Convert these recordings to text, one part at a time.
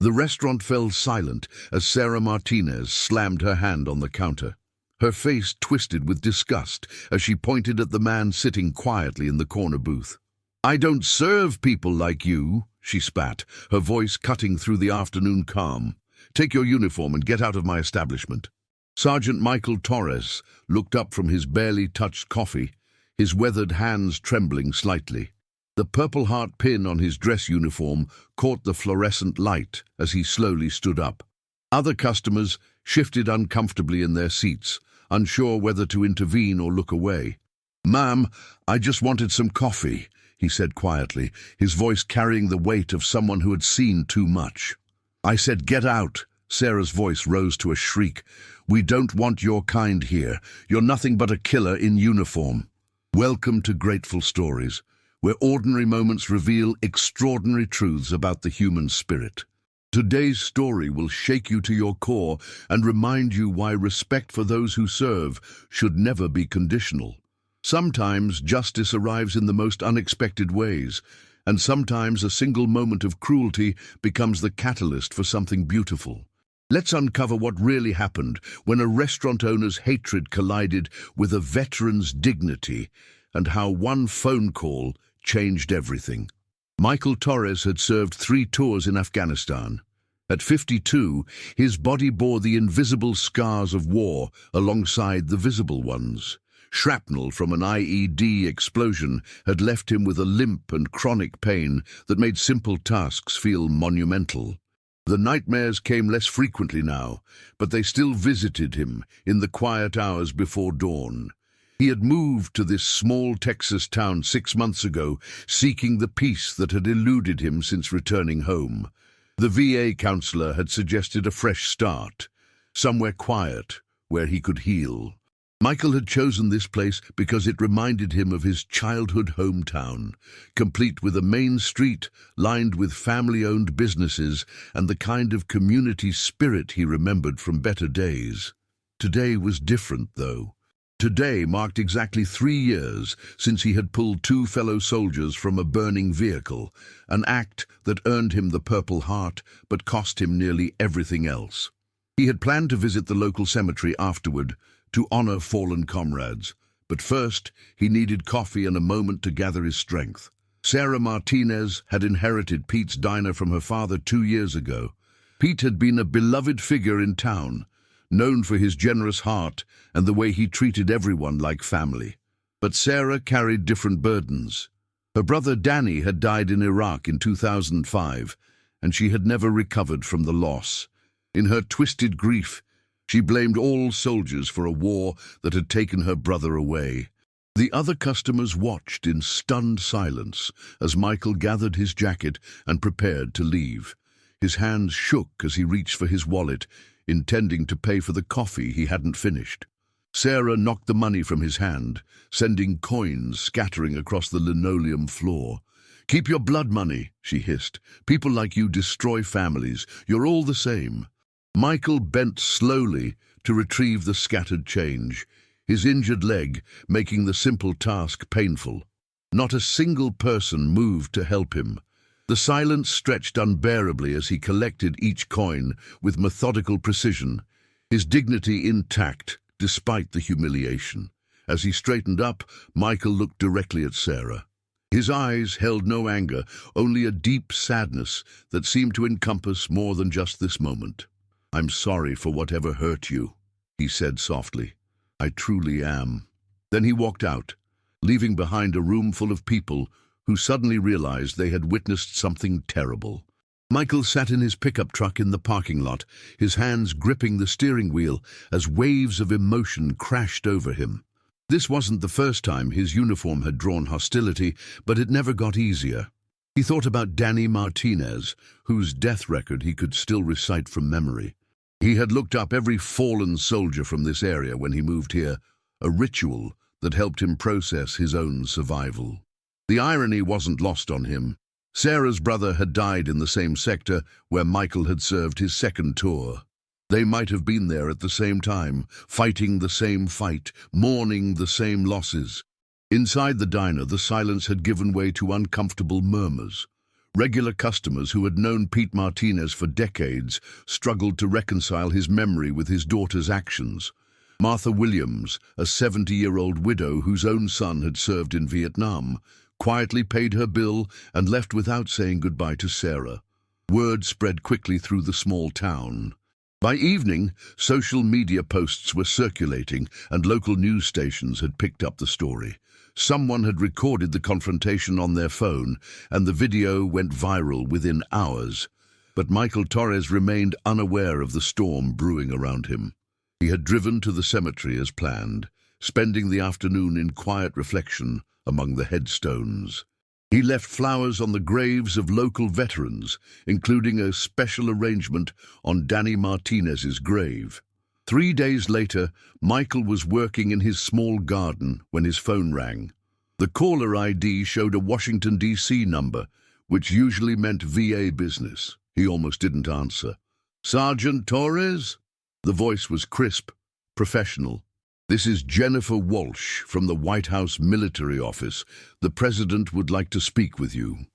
The restaurant fell silent as Sarah Martinez slammed her hand on the counter. Her face twisted with disgust as she pointed at the man sitting quietly in the corner booth. "I don't serve people like you," she spat, her voice cutting through the afternoon calm. "Take your uniform and get out of my establishment." Sergeant Michael Torres looked up from his barely touched coffee, his weathered hands trembling slightly. The Purple Heart pin on his dress uniform caught the fluorescent light as he slowly stood up. Other customers shifted uncomfortably in their seats, unsure whether to intervene or look away. "Ma'am, I just wanted some coffee," he said quietly, his voice carrying the weight of someone who had seen too much. "I said get out." Sarah's voice rose to a shriek. "We don't want your kind here. You're nothing but a killer in uniform." Welcome to Grateful Stories, where ordinary moments reveal extraordinary truths about the human spirit. Today's story will shake you to your core and remind you why respect for those who serve should never be conditional. Sometimes justice arrives in the most unexpected ways, and sometimes a single moment of cruelty becomes the catalyst for something beautiful. Let's uncover what really happened when a restaurant owner's hatred collided with a veteran's dignity, and how one phone call changed everything. Michael Torres had served 3 tours in Afghanistan. At 52, his body bore the invisible scars of war alongside the visible ones. Shrapnel from an IED explosion had left him with a limp and chronic pain that made simple tasks feel monumental. The nightmares came less frequently now, but they still visited him in the quiet hours before dawn. He had moved to this small Texas town 6 months ago, seeking the peace that had eluded him since returning home. The VA counselor had suggested a fresh start, somewhere quiet, where he could heal. Michael had chosen this place because it reminded him of his childhood hometown, complete with a main street lined with family-owned businesses and the kind of community spirit he remembered from better days. Today was different, though. Today marked exactly 3 years since he had pulled 2 fellow soldiers from a burning vehicle, an act that earned him the Purple Heart but cost him nearly everything else. He had planned to visit the local cemetery afterward, to honor fallen comrades, but first he needed coffee and a moment to gather his strength. Sarah Martinez had inherited Pete's diner from her father 2 years ago. Pete had been a beloved figure in town, known for his generous heart and the way he treated everyone like family. But Sarah carried different burdens. Her brother Danny had died in Iraq in 2005, and she had never recovered from the loss. In her twisted grief, she blamed all soldiers for a war that had taken her brother away. The other customers watched in stunned silence as Michael gathered his jacket and prepared to leave. His hands shook as he reached for his wallet, intending to pay for the coffee he hadn't finished. Sarah knocked the money from his hand, sending coins scattering across the linoleum floor. "Keep your blood money," she hissed. "People like you destroy families. You're all the same." Michael bent slowly to retrieve the scattered change, his injured leg making the simple task painful. Not a single person moved to help him. The silence stretched unbearably as he collected each coin with methodical precision, his dignity intact despite the humiliation. As he straightened up, Michael looked directly at Sarah. His eyes held no anger, only a deep sadness that seemed to encompass more than just this moment. "I'm sorry for whatever hurt you," he said softly. "I truly am." Then he walked out, leaving behind a room full of people who suddenly realized they had witnessed something terrible. Michael sat in his pickup truck in the parking lot, his hands gripping the steering wheel as waves of emotion crashed over him. This wasn't the first time his uniform had drawn hostility, but it never got easier. He thought about Danny Martinez, whose death record he could still recite from memory. He had looked up every fallen soldier from this area when he moved here, a ritual that helped him process his own survival. The irony wasn't lost on him. Sarah's brother had died in the same sector where Michael had served his 2nd tour. They might have been there at the same time, fighting the same fight, mourning the same losses. Inside the diner, the silence had given way to uncomfortable murmurs. Regular customers who had known Pete Martinez for decades struggled to reconcile his memory with his daughter's actions. Martha Williams, a 70-year-old widow whose own son had served in Vietnam, quietly paid her bill and left without saying goodbye to Sarah. Word spread quickly through the small town. By evening, social media posts were circulating and local news stations had picked up the story. Someone had recorded the confrontation on their phone, and the video went viral within hours. But Michael Torres remained unaware of the storm brewing around him. He had driven to the cemetery as planned, spending the afternoon in quiet reflection among the headstones. He left flowers on the graves of local veterans, including a special arrangement on Danny Martinez's grave. 3 days later, Michael was working in his small garden when his phone rang. The caller ID showed a Washington, D.C. number, which usually meant VA business. He almost didn't answer. "Sergeant Torres?" The voice was crisp, professional. "This is Jennifer Walsh from the White House Military Office. The President would like to speak with you."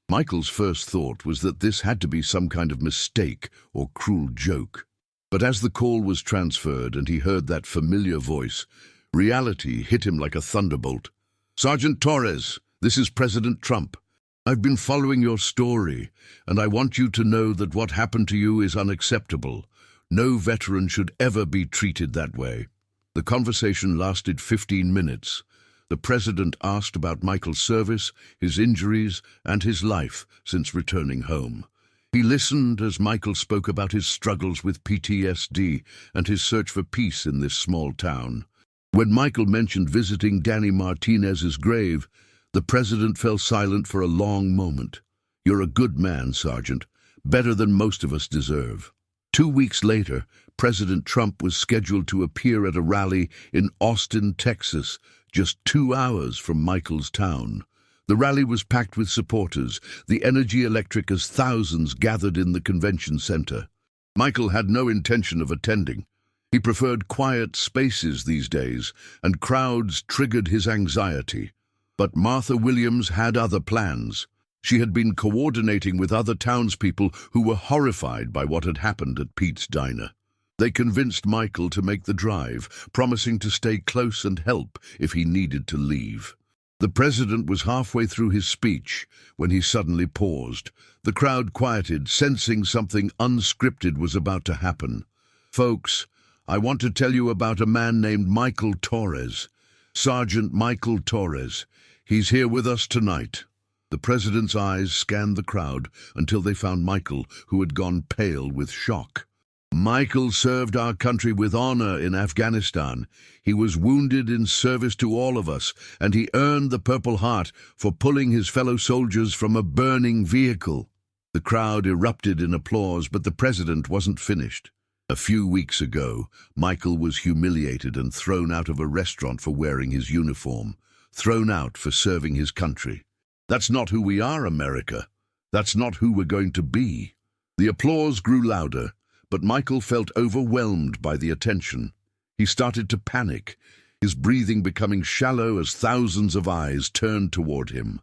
Michael's first thought was that this had to be some kind of mistake or cruel joke. But as the call was transferred and he heard that familiar voice, reality hit him like a thunderbolt. "Sergeant Torres, this is President Trump. I've been following your story, and I want you to know that what happened to you is unacceptable. No veteran should ever be treated that way." The conversation lasted 15 minutes. The president asked about Michael's service, his injuries, and his life since returning home. He listened as Michael spoke about his struggles with PTSD and his search for peace in this small town. When Michael mentioned visiting Danny Martinez's grave, the president fell silent for a long moment. "You're a good man, Sergeant, better than most of us deserve." 2 weeks later, President Trump was scheduled to appear at a rally in Austin, Texas, just 2 hours from Michael's town. The rally was packed with supporters, the energy electric as thousands gathered in the convention center. Michael had no intention of attending. He preferred quiet spaces these days, and crowds triggered his anxiety. But Martha Williams had other plans. She had been coordinating with other townspeople who were horrified by what had happened at Pete's diner. They convinced Michael to make the drive, promising to stay close and help if he needed to leave. The president was halfway through his speech when he suddenly paused. The crowd quieted, sensing something unscripted was about to happen. "Folks, I want to tell you about a man named Michael Torres. Sergeant Michael Torres. He's here with us tonight." The president's eyes scanned the crowd until they found Michael, who had gone pale with shock. "Michael served our country with honor in Afghanistan. He was wounded in service to all of us, and he earned the Purple Heart for pulling his fellow soldiers from a burning vehicle." The crowd erupted in applause, but the president wasn't finished. "A few weeks ago, Michael was humiliated and thrown out of a restaurant for wearing his uniform, thrown out for serving his country. That's not who we are, America. That's not who we're going to be." The applause grew louder, but Michael felt overwhelmed by the attention. He started to panic, his breathing becoming shallow as thousands of eyes turned toward him.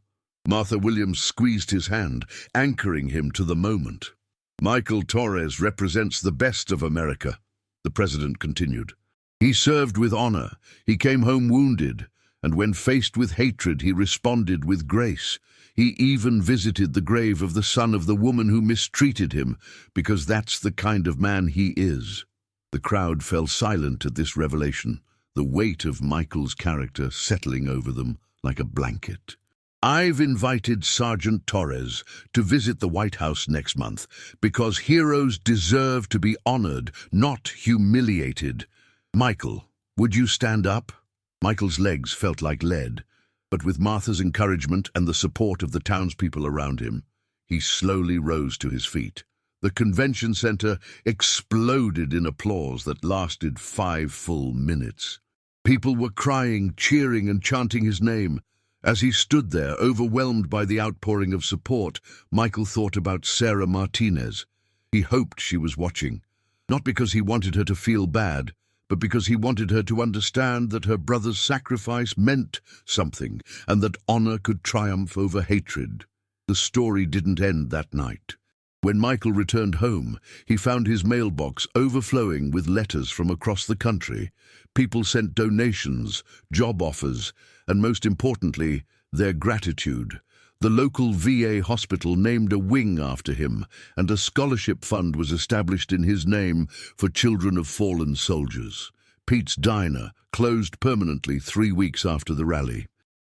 Martha Williams squeezed his hand, anchoring him to the moment. "Michael Torres represents the best of America," the president continued. "He served with honor, he came home wounded, and when faced with hatred he responded with grace. He even visited the grave of the son of the woman who mistreated him, because that's the kind of man he is." The crowd fell silent at this revelation, the weight of Michael's character settling over them like a blanket. "I've invited Sergeant Torres to visit the White House next month because heroes deserve to be honored, not humiliated. Michael, would you stand up?" Michael's legs felt like lead, but with Martha's encouragement and the support of the townspeople around him, he slowly rose to his feet. The convention center exploded in applause that lasted 5 full minutes. People were crying, cheering, and chanting his name. As he stood there, overwhelmed by the outpouring of support, Michael thought about Sarah Martinez. He hoped she was watching, not because he wanted her to feel bad, but because he wanted her to understand that her brother's sacrifice meant something, and that honor could triumph over hatred. The story didn't end that night. When Michael returned home, he found his mailbox overflowing with letters from across the country. People sent donations, job offers, and most importantly, their gratitude. The local VA hospital named a wing after him, and a scholarship fund was established in his name for children of fallen soldiers. Pete's Diner closed permanently 3 weeks after the rally.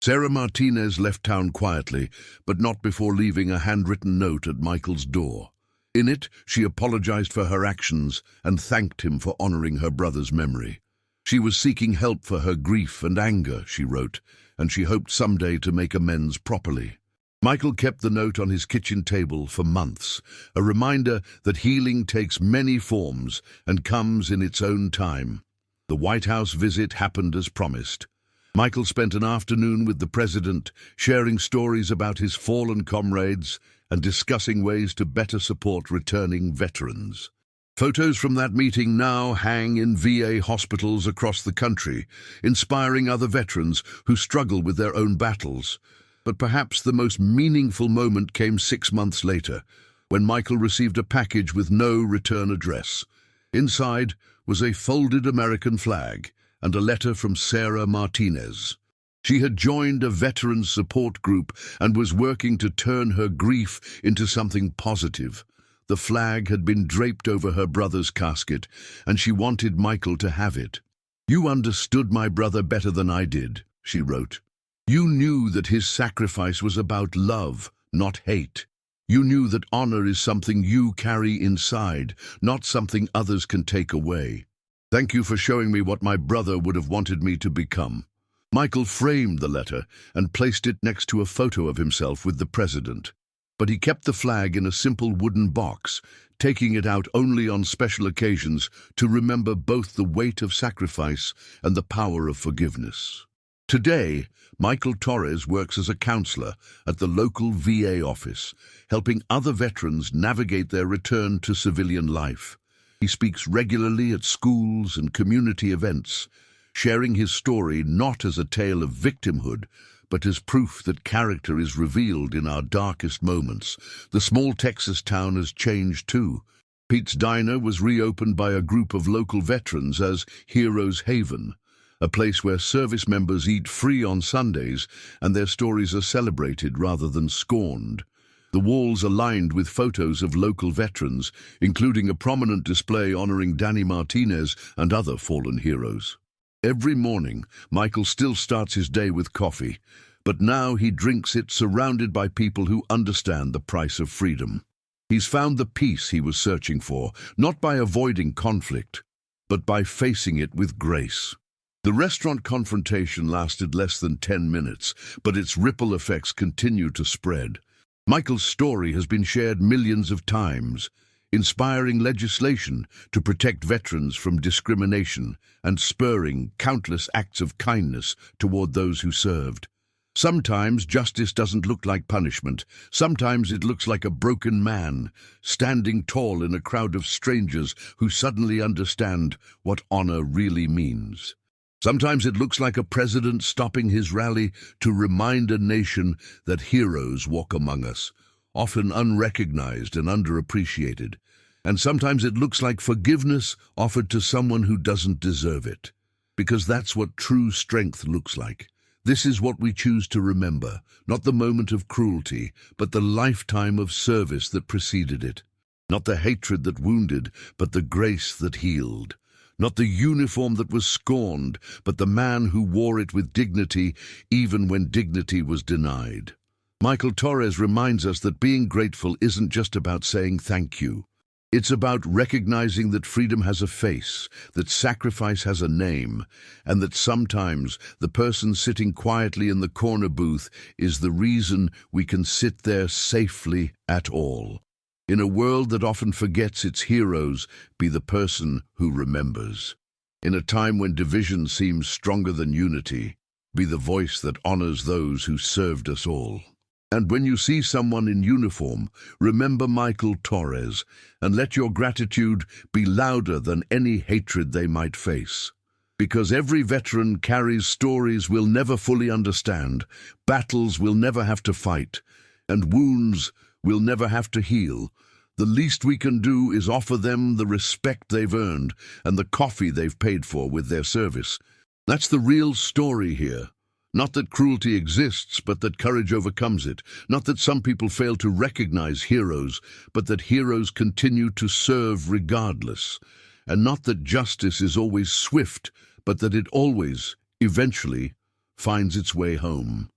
Sarah Martinez left town quietly, but not before leaving a handwritten note at Michael's door. In it, she apologized for her actions and thanked him for honoring her brother's memory. She was seeking help for her grief and anger, she wrote, and she hoped someday to make amends properly. Michael kept the note on his kitchen table for months, a reminder that healing takes many forms and comes in its own time. The White House visit happened as promised. Michael spent an afternoon with the president, sharing stories about his fallen comrades and discussing ways to better support returning veterans. Photos from that meeting now hang in VA hospitals across the country, inspiring other veterans who struggle with their own battles. But perhaps the most meaningful moment came 6 months later, when Michael received a package with no return address. Inside was a folded American flag and a letter from Sarah Martinez. She had joined a veterans support group and was working to turn her grief into something positive. The flag had been draped over her brother's casket, and she wanted Michael to have it. "You understood my brother better than I did," she wrote. "You knew that his sacrifice was about love, not hate. You knew that honor is something you carry inside, not something others can take away. Thank you for showing me what my brother would have wanted me to become." Michael framed the letter and placed it next to a photo of himself with the president. But he kept the flag in a simple wooden box, taking it out only on special occasions to remember both the weight of sacrifice and the power of forgiveness. Today, Michael Torres works as a counselor at the local VA office, helping other veterans navigate their return to civilian life. He speaks regularly at schools and community events, sharing his story not as a tale of victimhood, but as proof that character is revealed in our darkest moments. The small Texas town has changed too. Pete's Diner was reopened by a group of local veterans as Heroes Haven, a place where service members eat free on Sundays and their stories are celebrated rather than scorned. The walls are lined with photos of local veterans, including a prominent display honoring Danny Martinez and other fallen heroes. Every morning, Michael still starts his day with coffee, but now he drinks it surrounded by people who understand the price of freedom. He's found the peace he was searching for, not by avoiding conflict, but by facing it with grace. The restaurant confrontation lasted less than 10 minutes, but its ripple effects continue to spread. Michael's story has been shared millions of times, inspiring legislation to protect veterans from discrimination and spurring countless acts of kindness toward those who served. Sometimes justice doesn't look like punishment. Sometimes it looks like a broken man standing tall in a crowd of strangers who suddenly understand what honor really means. Sometimes it looks like a president stopping his rally to remind a nation that heroes walk among us, often unrecognized and underappreciated. And sometimes it looks like forgiveness offered to someone who doesn't deserve it. Because that's what true strength looks like. This is what we choose to remember, not the moment of cruelty, but the lifetime of service that preceded it. Not the hatred that wounded, but the grace that healed. Not the uniform that was scorned, but the man who wore it with dignity, even when dignity was denied. Michael Torres reminds us that being grateful isn't just about saying thank you. It's about recognizing that freedom has a face, that sacrifice has a name, and that sometimes the person sitting quietly in the corner booth is the reason we can sit there safely at all. In a world that often forgets its heroes, be the person who remembers. In a time when division seems stronger than unity, be the voice that honors those who served us all. And when you see someone in uniform, remember Michael Torres, and let your gratitude be louder than any hatred they might face. Because every veteran carries stories we'll never fully understand, battles we'll never have to fight, and wounds we'll never have to heal. The least we can do is offer them the respect they've earned and the coffee they've paid for with their service. That's the real story here. Not that cruelty exists, but that courage overcomes it. Not that some people fail to recognize heroes, but that heroes continue to serve regardless. And not that justice is always swift, but that it always, eventually, finds its way home.